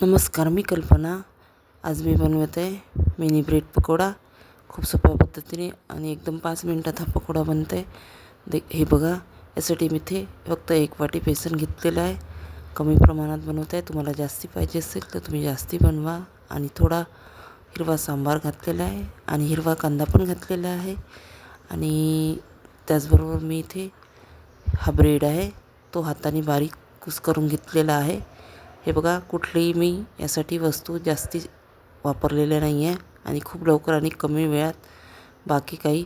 नमस्कार, मी कल्पना. आज मी बनवत आहे मिनी ब्रेड पकोडा. खूप सोप्या पद्धतीने आणि एकदम 5 मिनटात हा पकोडा बनतो आहे. हे बघा, यासाठी मी इथे फक्त 1 वाटी बेसन घेतलेलं आहे. कमी प्रमाणात बनवत आहे. तुम्हाला जास्ती पाहिजे असेल तर तुम्ही जास्ती बनवा. आणि थोडा हिरवा सांबार घातलेला आहे आणि हिरवा कांदा पण घातलेला आहे. आणि त्याचबरोबर मी इथे हा ब्रेड आहे तो हाताने बारीक कुस्करून घेतलेला आहे. हे बघा, कुठलीही मी यासाठी वस्तू जास्ती वापरलेल्या नाही आहे आणि खूप लवकर आणि कमी वेळात बाकी काही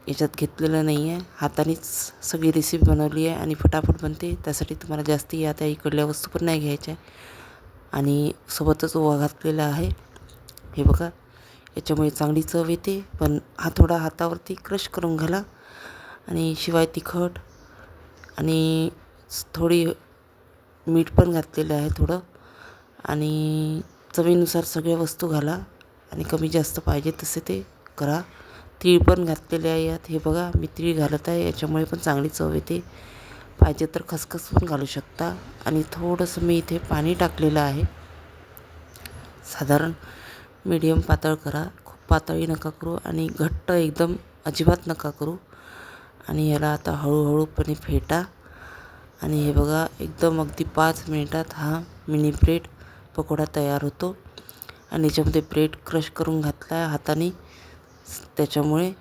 याच्यात घेतलेलं नाही आहे. हातानेच सगळी रेसिपी बनवली आहे आणि फटाफट बनते. त्यासाठी तुम्हाला जास्ती या त्या इकडल्या वस्तू पण नाही घ्यायच्या आणि सोबतच ओवा घातलेला आहे. हे बघा, याच्यामुळे चांगली चव येते. पण हा थोडा हातावरती क्रश करून घाला. आणि शिवाय तिखट आणि थोडी मीठ पण घातलेलं आहे थोडं. आणि चवीनुसार सगळ्या वस्तू घाला आणि कमी जास्त पाहिजे तसे ते करा. तीळ पण घातलेले आहे यात. हे बघा, मी तीळ घालत आहे, याच्यामुळे पण चांगली चव येते. पाहिजे तर खसखस पण घालू शकता. आणि थोडंसं मी इथे पाणी टाकलेलं आहे. साधारण मीडियम पातळ करा, खूप पातळही नका करू आणि घट्ट एकदम अजिबात नका करू. आणि याला आता हळूहळूपणे फेटा. आणि हे बघा, एकदम अगदी 5 मिनिटात हा मिनी ब्रेड पकोडा तयार होतो. आणि याच्यामध्ये ब्रेड क्रश करून घातला आहे हाताने, त्याच्यामुळे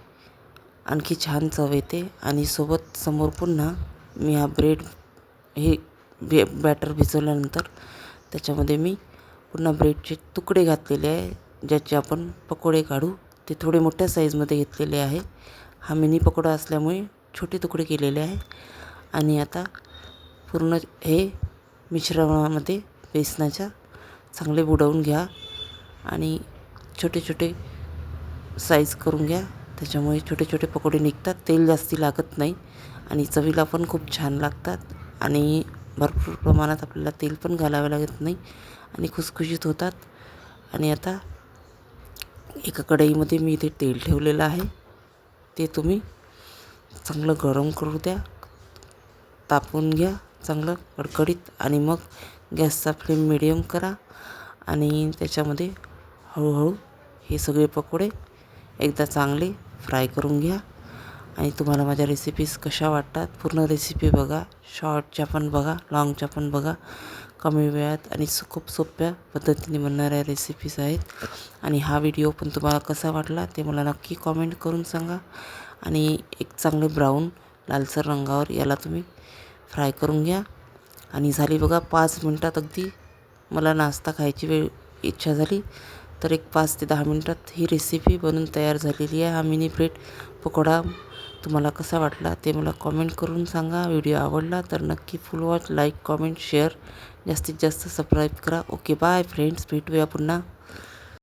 आणखी छान चव येते. आणि सोबत समोर पुन्हा मी हा ब्रेड हे बॅटर भिजवल्यानंतर त्याच्यामध्ये मी पुन्हा ब्रेडचे तुकडे घातलेले आहे, ज्याचे आपण पकोडे काढू. ते थोडे मोठ्या साईजमध्ये घेतलेले आहे. हा मिनी पकोडा असल्यामुळे छोटे तुकडे केलेले आहे. आणि आता पूर्ण हे मिश्रणामध्ये बेसनाच्या चांगले बुडवून घ्या आणि छोटे छोटे साईज करून घ्या. त्याच्यामुळे छोटे छोटे पकोडे निघतात, तेल जास्ती लागत नाही आणि चवीला पण खूप छान लागतात. आणि भरपूर प्रमाणात आपल्याला तेल पण घालावे लागत नाही आणि खुसखुशीत होतात. आणि आता एका कढईमध्ये मी इथे तेल ठेवलेलं आहे, ते तुम्ही चांगलं गरम करू द्या, तापवून घ्या चांगलं कडकडीत. आणि मग गॅसचा फ्लेम मिडियम करा आणि त्याच्यामध्ये हळूहळू हे सगळे पकोडे एकदा चांगले फ्राय करून घ्या. आणि तुम्हाला माझ्या रेसिपीज कशा वाटतात पूर्ण रेसिपी बघा, शॉर्टच्या पण बघा, लाँगच्या पण बघा. कमी वेळात आणि खूप सोप्या पद्धतीने बनणाऱ्या रेसिपीज आहेत. आणि हा व्हिडिओ पण तुम्हाला कसा वाटला ते मला नक्की कॉमेंट करून सांगा. आणि एक चांगले ब्राऊन लालसर रंगावर याला तुम्ही फ्राय करून घ्या. आणि झाली बघा 5 मिनटात. अगदी मला नाश्ता खायची इच्छा झाली तर एक 5 ते 10 मिनटात ही रेसिपी बनून तयार झालेली आहे. हा मिनी ब्रेड पकोडा तुम्हाला कसा वाटला ते मला कॉमेंट करून सांगा. व्हिडिओ आवडला तर नक्की फुल वॉच, लाईक, कॉमेंट, शेअर, जास्तीत जास्त सबस्क्राईब करा. ओके, बाय फ्रेंड्स, भेटूया पुन्हा.